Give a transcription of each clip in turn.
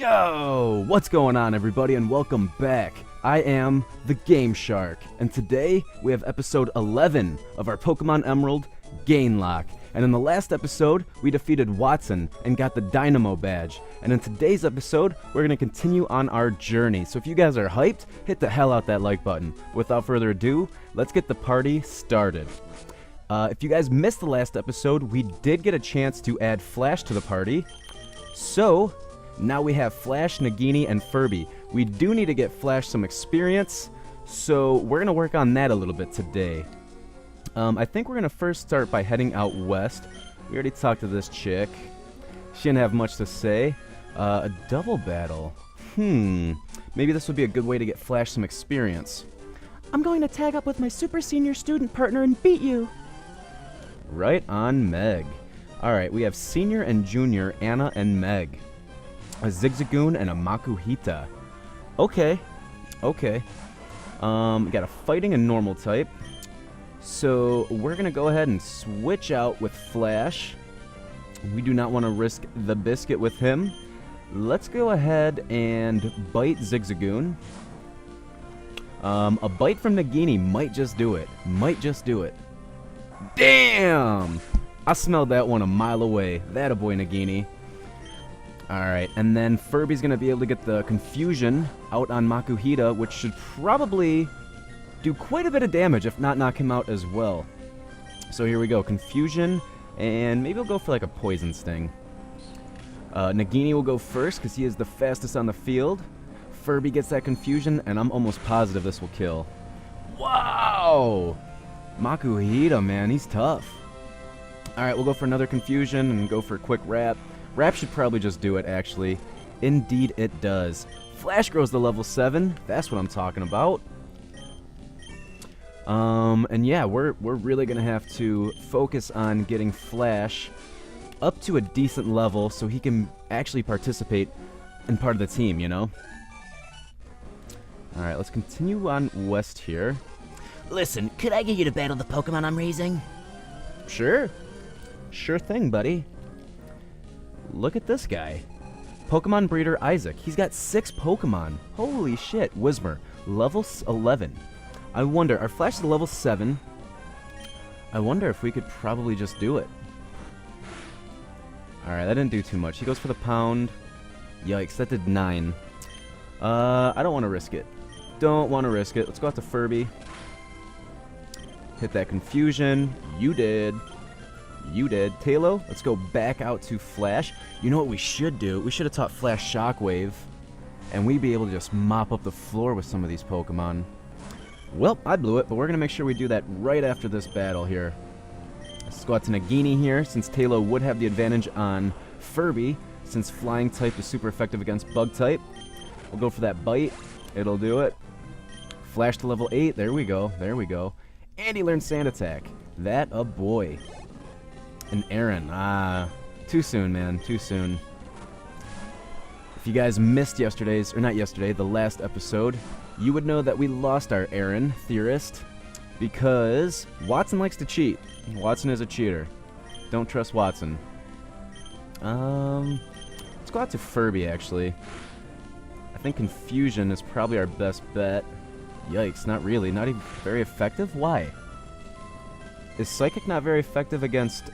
Yo! What's going on, everybody, and welcome back. I am TheGameShark, and today we have episode 11 of our Pokémon Emerald Gainlocke. And in the last episode, we defeated Watson and got the Dynamo badge. And in today's episode, we're going to continue on our journey. So if you guys are hyped, hit the hell out that like button. Without further ado, let's get the party started. If you guys missed the last episode, we did get a chance to add Flash to the party. So now we have Flash, Nagini, and Furby. We do need to get Flash some experience, so we're going to work on that a little bit today. I think we're going to first start by heading out west. We already talked to this chick. She didn't have much to say. A double battle. Maybe this would be a good way to get Flash some experience. I'm going to tag up with my super senior student partner and beat you. Right on, Meg. Alright, we have Senior and Junior, Anna and Meg. A Zigzagoon and a Makuhita. Okay. Got a fighting and normal type. So we're going to go ahead and switch out with Flash. We do not want to risk the biscuit with him. Let's go ahead and bite Zigzagoon. A bite from Nagini might just do it. Damn! I smelled that one a mile away. That a boy, Nagini. Alright, and then Furby's going to be able to get the Confusion out on Makuhita, which should probably do quite a bit of damage, if not knock him out as well. So here we go, Confusion, and maybe we'll go for like a Poison Sting. Nagini will go first, because he is the fastest on the field. Furby gets that Confusion, and I'm almost positive this will kill. Wow! Makuhita, man, he's tough. Alright, we'll go for another Confusion, and go for a quick Wrap. Wrap should probably just do it, actually. Indeed it does. Flash grows to level 7, that's what I'm talking about. And yeah, we're really gonna have to focus on getting Flash up to a decent level so he can actually participate in part of the team, you know? Alright, let's continue on west here. Listen, could I get you to battle the Pokemon I'm raising? Sure. Sure thing, buddy. Look at this guy. Pokemon Breeder Isaac. He's got 6 Pokemon. Holy shit. Whismur, level 11. I wonder, our Flash is level 7. I wonder if we could probably just do it. Alright, that didn't do too much. He goes for the Pound. Yikes, that did 9. I don't want to risk it. Let's go out to Furby. Hit that Confusion. You did. Talo, let's go back out to Flash. You know what we should do? We should have taught Flash Shockwave, and we'd be able to just mop up the floor with some of these Pokemon. Well, I blew it, but we're going to make sure we do that right after this battle here. Let's go out to Nagini here, since Talo would have the advantage on Furby, since Flying type is super effective against Bug type. We'll go for that Bite. It'll do it. Flash to level 8. There we go. And he learned Sand Attack. That a boy. And Aaron. Too soon, man. Too soon. If you guys missed the last episode, you would know that we lost our Aaron, Theorist, because Watson likes to cheat. Watson is a cheater. Don't trust Watson. Let's go out to Furby, actually. I think Confusion is probably our best bet. Yikes, not really. Not even very effective? Why? Is Psychic not very effective against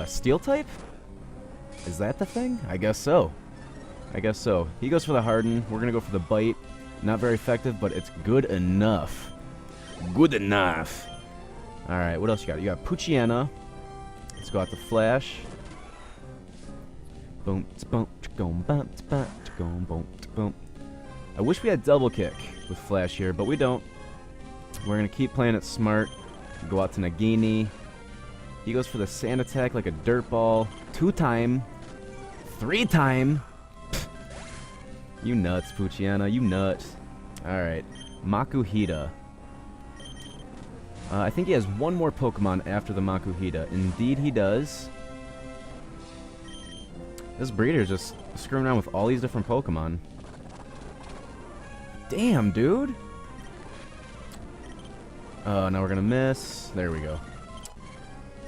Steel type? Is that the thing? I guess so. He goes for the Harden. We're going to go for the Bite. Not very effective, but it's good enough. Alright, what else you got? You got Poochyena. Let's go out to Flash. I wish we had Double Kick with Flash here, but we don't. We're going to keep playing it smart. Go out to Nagini. He goes for the Sand Attack like a dirt ball. 2-time. 3-time. You nuts, Poochyena. You nuts. Alright. Makuhita. I think he has one more Pokemon after the Makuhita. Indeed he does. This breeder is just screwing around with all these different Pokemon. Damn, dude. Now we're gonna miss. There we go.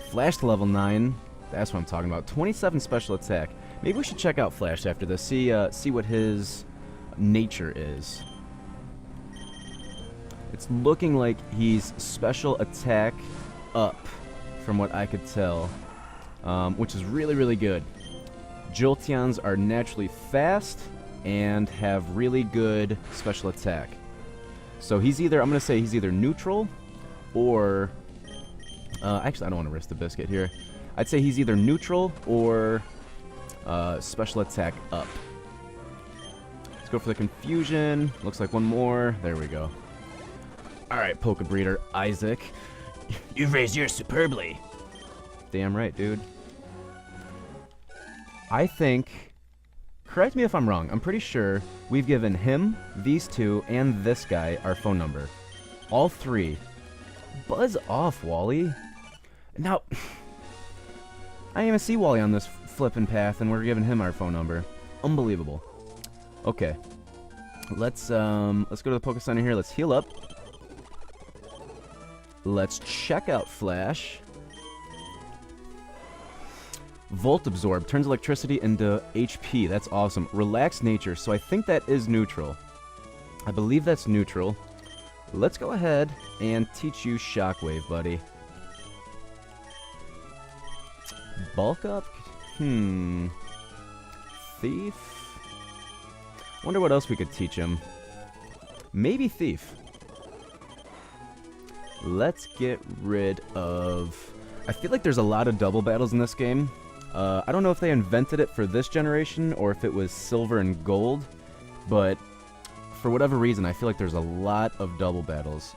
Flash to level 9. That's what I'm talking about. 27 special attack. Maybe we should check out Flash after this. See what his nature is. It's looking like he's special attack up, from what I could tell, which is really, really good. Jolteons are naturally fast and have really good special attack. So he's either, I'm going to say he's either neutral or... actually, I don't want to risk the biscuit here. I'd say he's either neutral or special attack up. Let's go for the confusion. Looks like one more. There we go. Alright, Poke Breeder Isaac. You've raised yours superbly. Damn right, dude. I think... Correct me if I'm wrong. I'm pretty sure we've given him, these two, and this guy our phone number. All three. Buzz off, Wally. Now, I didn't even see Wally on this flippin' path, and we're giving him our phone number. Unbelievable. Okay. Let's go to the Poke Center here. Let's heal up. Let's check out Flash. Volt Absorb turns electricity into HP. That's awesome. Relaxed nature. So I think that is neutral. I believe that's neutral. Let's go ahead and teach you Shockwave, buddy. Bulk up? Thief? Wonder what else we could teach him. Maybe Thief. Let's get rid of... I feel like there's a lot of double battles in this game. I don't know if they invented it for this generation or if it was silver and gold, but for whatever reason, I feel like there's a lot of double battles.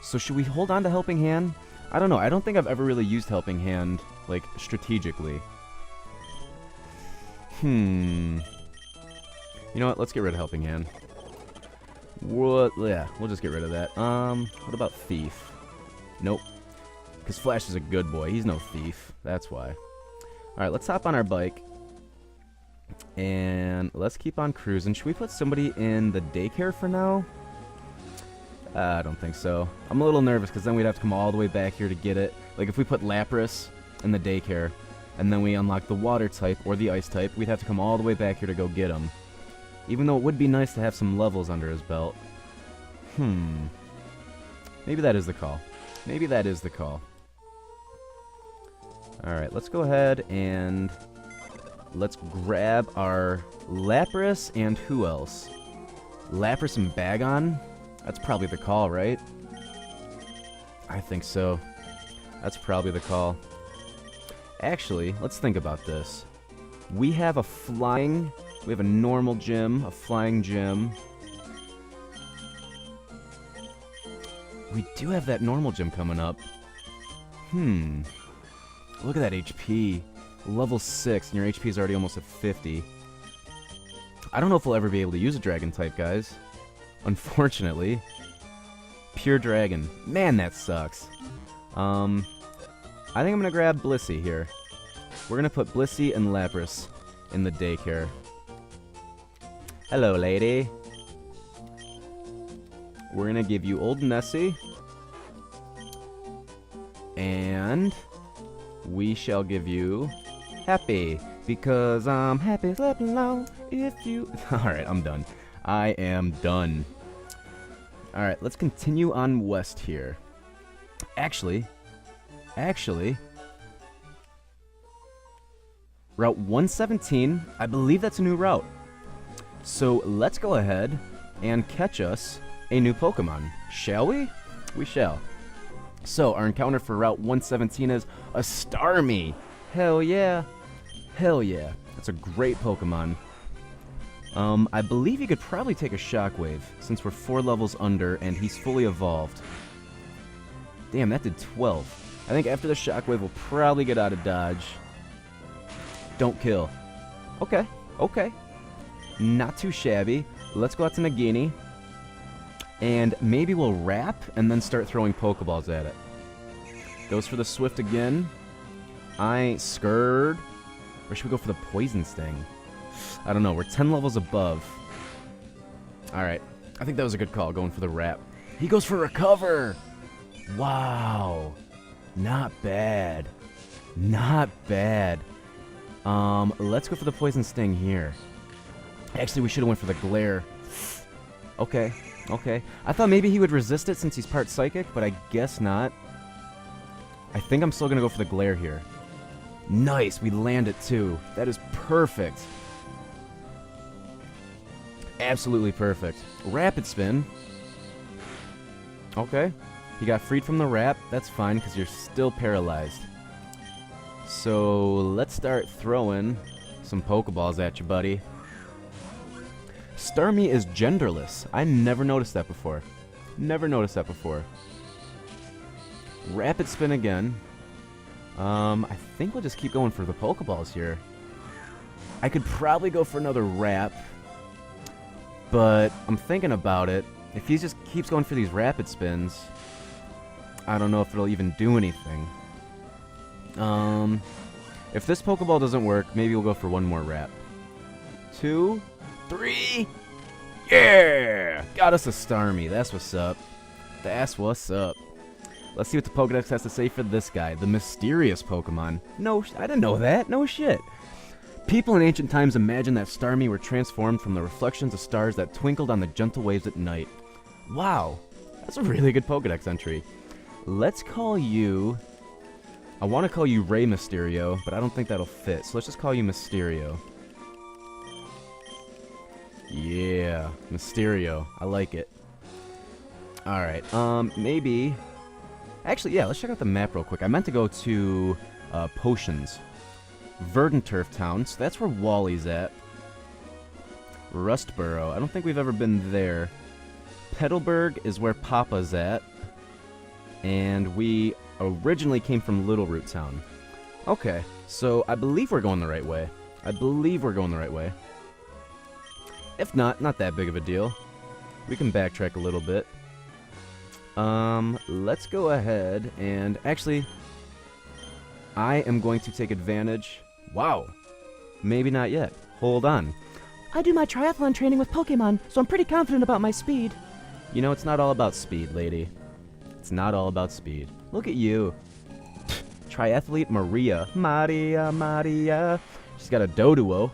So should we hold on to Helping Hand? I don't know. I don't think I've ever really used Helping Hand, like, strategically. You know what? Let's get rid of Helping Hand. What? Yeah, we'll just get rid of that. What about Thief? Nope. Because Flash is a good boy. He's no thief. That's why. Alright, let's hop on our bike. And let's keep on cruising. Should we put somebody in the daycare for now? I don't think so. I'm a little nervous because then we'd have to come all the way back here to get it. Like if we put Lapras in the daycare and then we unlock the water type or the ice type, we'd have to come all the way back here to go get him. Even though it would be nice to have some levels under his belt. Maybe that is the call. Maybe that is the call. Alright, let's go ahead and let's grab our Lapras and who else? Lapras and Bagon? That's probably the call, right? I think so. That's probably the call. Actually, let's think about this. We have a flying... We have a normal gym, a flying gym. We do have that normal gym coming up. Look at that HP. Level 6, and your HP is already almost at 50. I don't know if we'll ever be able to use a dragon type, guys. Unfortunately. Pure dragon. Man, that sucks. I think I'm going to grab Blissey here. We're going to put Blissey and Lapras in the daycare. Hello, lady. We're going to give you Old Nessie. And we shall give you Happy. Because I'm happy sleeping alone if you... Alright, I'm done. I am done. Alright, let's continue on west here. Actually... Route 117, I believe that's a new route. So let's go ahead and catch us a new Pokemon. Shall we? We shall. So our encounter for Route 117 is a Starmie. Hell yeah. Hell yeah. That's a great Pokemon. I believe you could probably take a Shockwave since we're 4 levels under and he's fully evolved. Damn, that did 12. I think after the Shockwave we'll probably get out of dodge. Don't kill. Okay, okay. Not too shabby. Let's go out to Nagini. And maybe we'll wrap and then start throwing Pokeballs at it. Goes for the Swift again. I ain't scared. Or should we go for the Poison Sting? I don't know. We're 10 levels above. Alright. I think that was a good call, going for the wrap. He goes for Recover! Wow. Not bad. Not bad. Let's go for the Poison Sting here. Actually, we should have went for the Glare. Okay, okay. I thought maybe he would resist it since he's part Psychic, but I guess not. I think I'm still going to go for the Glare here. Nice, we land it too. That is perfect. Absolutely perfect. Rapid Spin. Okay. He got freed from the wrap. That's fine, because you're still paralyzed. So, let's start throwing some Pokeballs at you, buddy. Starmie is genderless. I never noticed that before. Never noticed that before. Rapid Spin again. I think we'll just keep going for the Pokeballs here. I could probably go for another Wrap, but I'm thinking about it. If he just keeps going for these Rapid Spins, I don't know if it'll even do anything. If this Pokeball doesn't work, maybe we'll go for one more Wrap. 2, 3. Yeah! Got us a Starmie. That's what's up. That's what's up. Let's see what the Pokedex has to say for this guy, the mysterious Pokemon. No, I didn't know that. No shit. People in ancient times imagined that Starmie were transformed from the reflections of stars that twinkled on the gentle waves at night. Wow. That's a really good Pokedex entry. Let's call you... I want to call you Rey Mysterio, but I don't think that'll fit. So let's just call you Mysterio. Yeah, Mysterio. I like it. Alright, maybe... Actually, yeah, let's check out the map real quick. I meant to go to Potions. Verdant Turf Town, so that's where Wally's at. Rustboro, I don't think we've ever been there. Petalburg is where Papa's at. And we originally came from Little Root Town. Okay, so I believe we're going the right way. I believe we're going the right way. If not, not that big of a deal. We can backtrack a little bit. Let's go ahead and... Actually, I am going to take advantage... Wow. Maybe not yet. Hold on. I do my triathlon training with Pokemon, so I'm pretty confident about my speed. You know, it's not all about speed, lady. It's not all about speed. Look at you. Triathlete Maria. Maria. She's got a Doduo.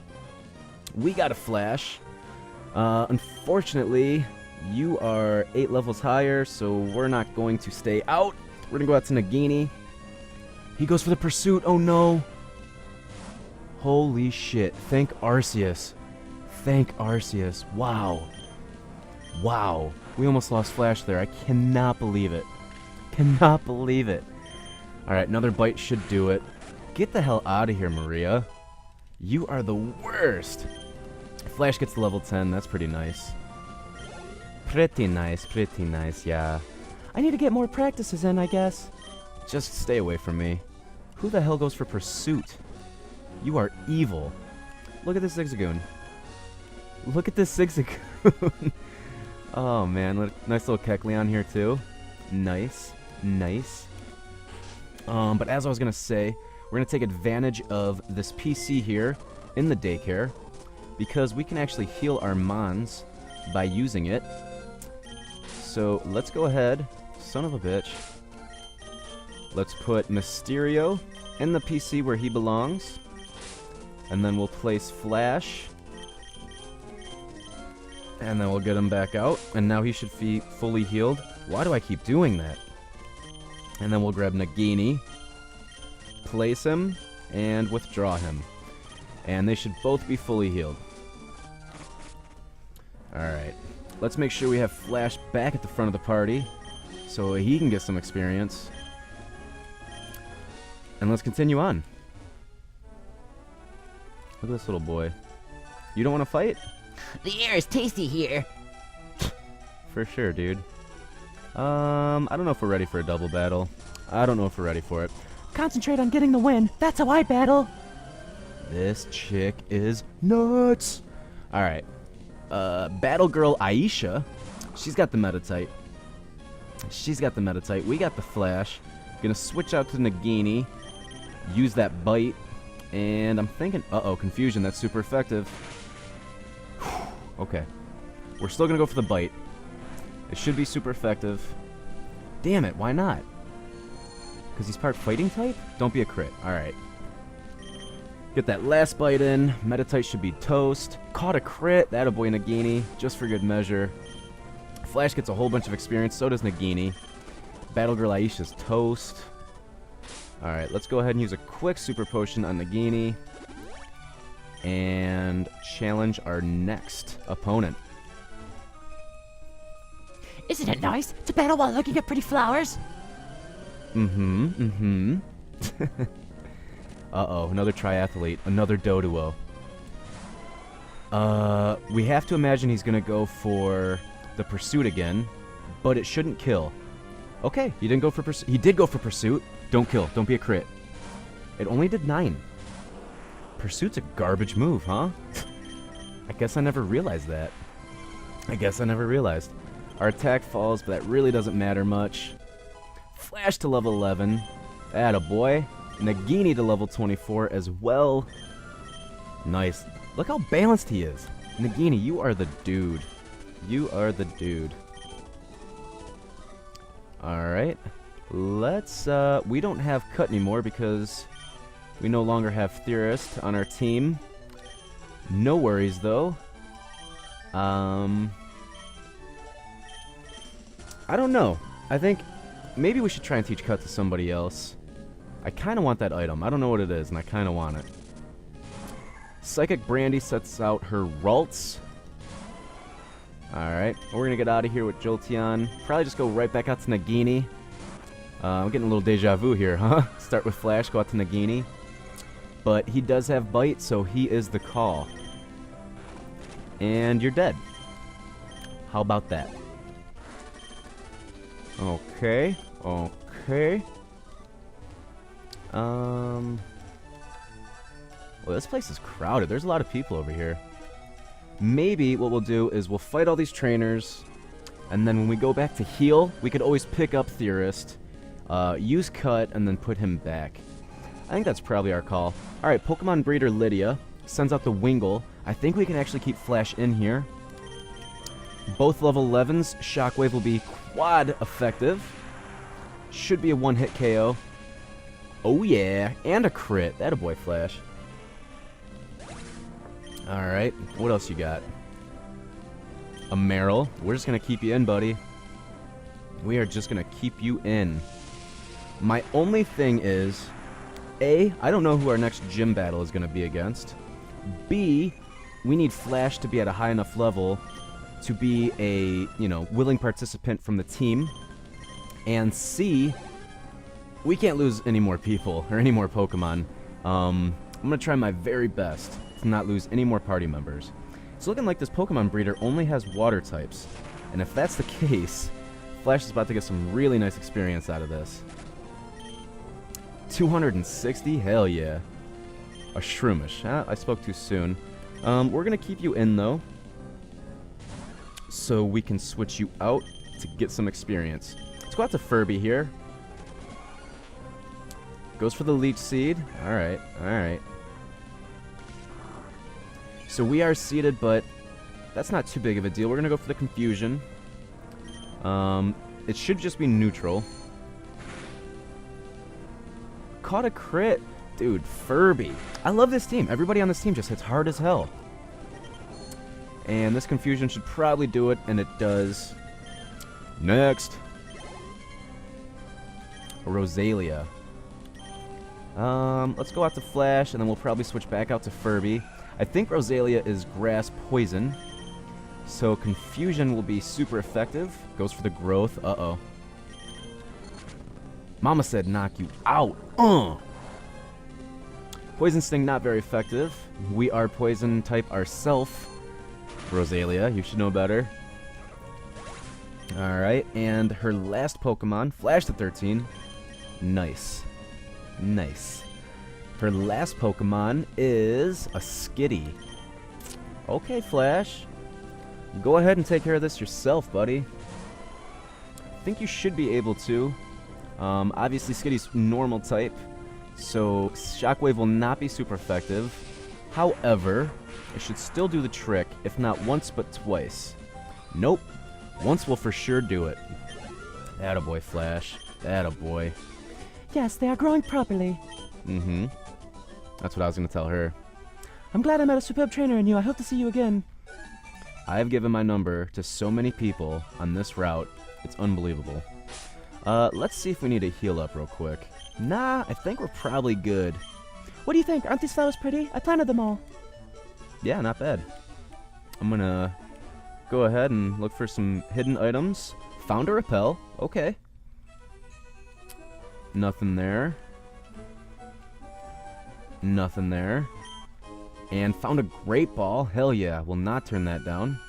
We got a Flash. Unfortunately, you are 8 levels higher, so we're not going to stay out. We're going to go out to Nagini. He goes for the Pursuit. Oh, no. Holy shit. Thank Arceus. Thank Arceus. Wow. Wow. We almost lost Flash there. I cannot believe it. Cannot believe it. Alright, another bite should do it. Get the hell out of here, Maria. You are the worst. Flash gets to level 10. That's pretty nice. Pretty nice, yeah. I need to get more practices in, I guess. Just stay away from me. Who the hell goes for Pursuit? You are evil. Look at this Zigzagoon. Look at this Zigzagoon. Oh, man. Nice little Kecleon here, too. Nice. Nice. But as I was going to say, we're going to take advantage of this PC here in the daycare because we can actually heal our Mons by using it. So let's go ahead. Son of a bitch. Let's put Mysterio in the PC where he belongs. And then we'll place Flash. And then we'll get him back out. And now he should be fully healed. Why do I keep doing that? And then we'll grab Nagini. Place him. And withdraw him. And they should both be fully healed. Alright. Let's make sure we have Flash back at the front of the party. So he can get some experience. And let's continue on. Look at this little boy. You don't want to fight? The air is tasty here. For sure, dude. I don't know if we're ready for a double battle. I don't know if we're ready for it. Concentrate on getting the win. That's how I battle. This chick is nuts. Alright. Battle Girl Aisha. She's got the Meditite. She's got the Meditite. We got the Flash. Gonna switch out to Nagini. Use that bite. And I'm thinking... Uh-oh, Confusion. That's super effective. Okay. We're still gonna go for the bite. It should be super effective. Damn it, why not? Because he's part fighting type? Don't be a crit. Alright. Get that last bite in. Meditite should be toast. Caught a crit. That a boy Nagini, just for good measure. Flash gets a whole bunch of experience. So does Nagini. Battle Girl Aisha's toast. Alright, let's go ahead and use a quick super potion on Nagini. And challenge our next opponent. Isn't it nice to battle while looking at pretty flowers? Uh-oh, another triathlete, another Doduo. We have to imagine he's gonna go for the pursuit again, but it shouldn't kill. Okay, he didn't go for pursuit. He did go for pursuit. Don't kill. Don't be a crit. It only did 9. Pursuit's a garbage move, huh? I guess I never realized that. Our attack falls, but that really doesn't matter much. Flash to level 11. Atta boy. Nagini to level 24 as well. Nice. Look how balanced he is. Nagini, you are the dude. Alright. Let's, we don't have Cut anymore because we no longer have Theorist on our team. No worries, though. I don't know. I think maybe we should try and teach Cut to somebody else. I kind of want that item. I don't know what it is, and I kind of want it. Psychic Brandy sets out her Ralts. Alright, we're going to get out of here with Jolteon. Probably just go right back out to Nagini. I'm getting a little deja vu here, huh? Start with Flash, go out to Nagini. But he does have Bite, so he is the call. And you're dead. How about that? Okay. Well, this place is crowded. There's a lot of people over here. Maybe what we'll do is we'll fight all these trainers, and then when we go back to heal, we could always pick up Theorist, use Cut, and then put him back. I think that's probably our call. Alright, Pokemon Breeder Lydia sends out the Wingull. I think we can actually keep Flash in here. Both level 11s. Shockwave will be quad effective. Should be a one-hit KO. Oh yeah, and a crit. That a boy, Flash. Alright, what else you got? A Meryl. We're just going to keep you in, buddy. We are just going to keep you in. My only thing is, A, I don't know who our next gym battle is going to be against. B, we need Flash to be at a high enough level to be a, willing participant from the team. And C, we can't lose any more people or any more Pokemon. I'm going to try my very best to not lose any more party members. It's looking like this Pokemon breeder only has water types. And if that's the case, Flash is about to get some really nice experience out of this. 260? Hell yeah. A Shroomish. I spoke too soon. We're going to keep you in, though, so we can switch you out to get some experience. Let's go out to Furby here. Goes for the Leech Seed. Alright. So we are seeded, but that's not too big of a deal. We're going to go for the Confusion. It should just be neutral. Caught a crit. Dude, Furby. I love this team. Everybody on this team just hits hard as hell. And this Confusion should probably do it, and it does. Next. Rosalia. Let's go out to Flash, and then we'll probably switch back out to Furby. I think Rosalia is Grass Poison, so Confusion will be super effective. Goes for the Growth. Uh-oh. Mama said knock you out. Poison Sting, not very effective. We are Poison type ourself. Rosalia, you should know better. Alright, and her last Pokemon, Flash to 13. Nice. Her last Pokemon is a Skitty. Okay, Flash. Go ahead and take care of this yourself, buddy. I think you should be able to. Obviously, Skitty's normal type, so Shockwave will not be super effective. However, it should still do the trick, if not once, but twice. Nope. Once will for sure do it. Attaboy, Flash. Attaboy. Yes, they are growing properly. That's what I was going to tell her. I'm glad I met a superb trainer in you. I hope to see you again. I've given my number to so many people on this route. It's unbelievable. Let's see if we need to heal up real quick. Nah, I think we're probably good. What do you think? Aren't these flowers pretty? I planted them all. Yeah, not bad. I'm gonna go ahead and look for some hidden items. Found a repel. Okay. Nothing there. Nothing there. And found a great ball. Hell yeah, will not turn that down.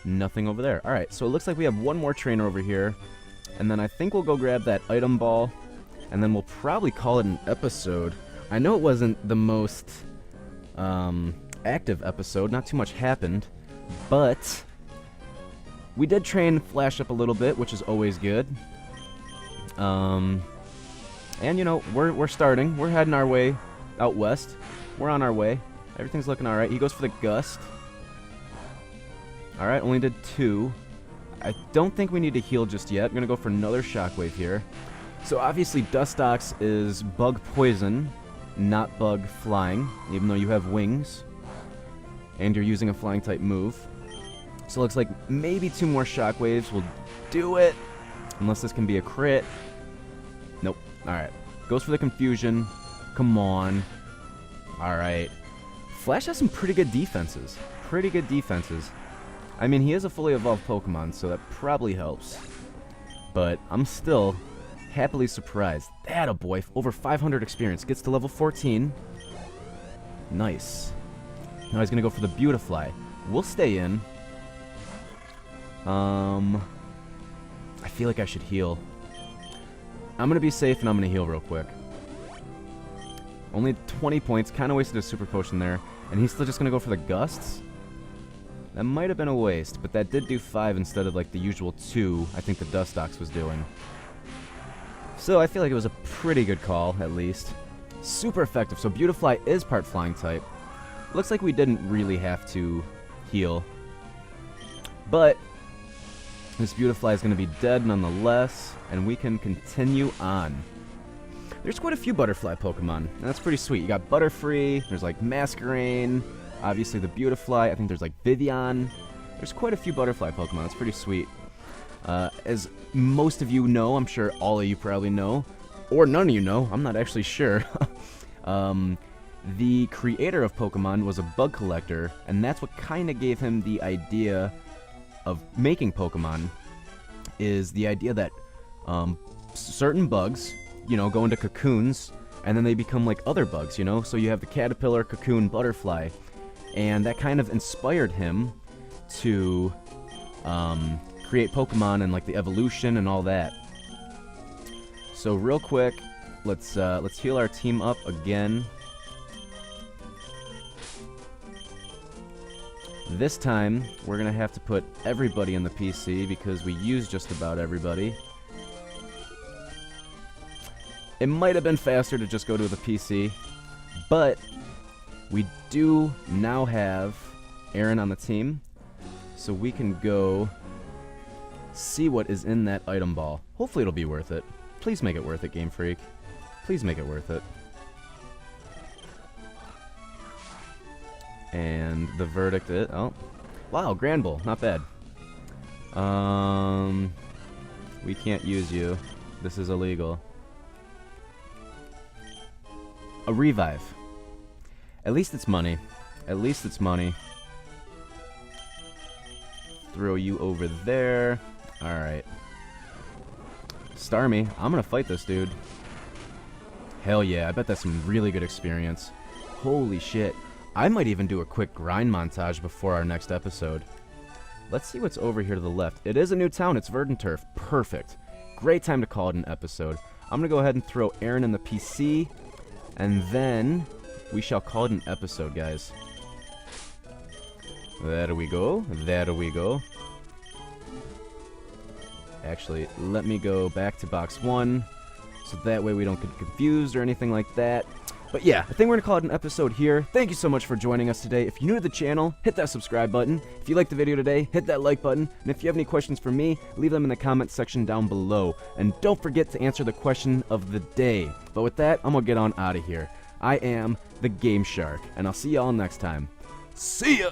Nothing over there. Alright, so it looks like we have one more trainer over here. And then I think we'll go grab that item ball. And then we'll probably call it an episode. I know it wasn't the most active episode. Not too much happened. But we did train Flash up a little bit, which is always good. And, you know, we're starting. We're heading our way out west. We're on our way. Everything's looking alright. He goes for the Gust. Alright, only did 2. I don't think we need to heal just yet. I'm going to go for another Shockwave here. So obviously Dustox is bug poison, not bug flying, even though you have wings. And you're using a flying type move. So it looks like maybe 2 more Shockwaves will do it. Unless this can be a crit. Nope. Alright. Goes for the Confusion. Come on. Alright. Flash has some pretty good defenses. Pretty good defenses. I mean, he is a fully evolved Pokemon, so that probably helps. But I'm still happily surprised. That a boy, over 500 experience. Gets to level 14. Nice. Now he's going to go for the Beautifly. We'll stay in. I feel like I should heal. I'm going to be safe and I'm going to heal real quick. Only 20 points. Kind of wasted a Super Potion there. And he's still just going to go for the Gusts. That might have been a waste, but that did do 5 instead of like the usual 2 I think the Dustox was doing. So I feel like it was a pretty good call, at least. Super effective. So Beautifly is part flying type. Looks like we didn't really have to heal. But this Beautifly is going to be dead nonetheless, and we can continue on. There's quite a few Butterfly Pokemon, and that's pretty sweet. You got Butterfree, there's like Masquerain, obviously the Beautifly, I think there's like Vivian. There's quite a few Butterfly Pokemon, that's pretty sweet. As most of you know, I'm sure all of you probably know, or none of you know, I'm not actually sure. The creator of Pokemon was a bug collector, and that's what kind of gave him the idea of making Pokemon, is the idea that certain bugs, you know, go into cocoons, and then they become like other bugs, you know? So you have the caterpillar, cocoon, butterfly, and that kind of inspired him to create Pokemon and like the evolution and all that. So real quick, let's heal our team up again. This time, we're gonna have to put everybody in the PC because we used just about everybody. It might have been faster to just go to the PC, but we do now have Aaron on the team, so we can go see what is in that item ball. Hopefully it'll be worth it. Please make it worth it, Game Freak. Please make it worth it. And the verdict is... Oh. Wow, Grand Bull. Not bad. We can't use you. This is illegal. A revive. At least it's money. At least it's money. Throw you over there. Alright. Starmie. I'm gonna fight this dude. Hell yeah. I bet that's some really good experience. Holy shit. I might even do a quick grind montage before our next episode. Let's see what's over here to the left. It is a new town. It's Verdanturf. Perfect. Great time to call it an episode. I'm going to go ahead and throw Aaron in the PC, and then we shall call it an episode, guys. There we go. There we go. Actually, let me go back to box 1, so that way we don't get confused or anything like that. But yeah, I think we're going to call it an episode here. Thank you so much for joining us today. If you're new to the channel, hit that subscribe button. If you liked the video today, hit that like button. And if you have any questions for me, leave them in the comments section down below. And don't forget to answer the question of the day. But with that, I'm going to get on out of here. I am the GameShark, and I'll see y'all next time. See ya!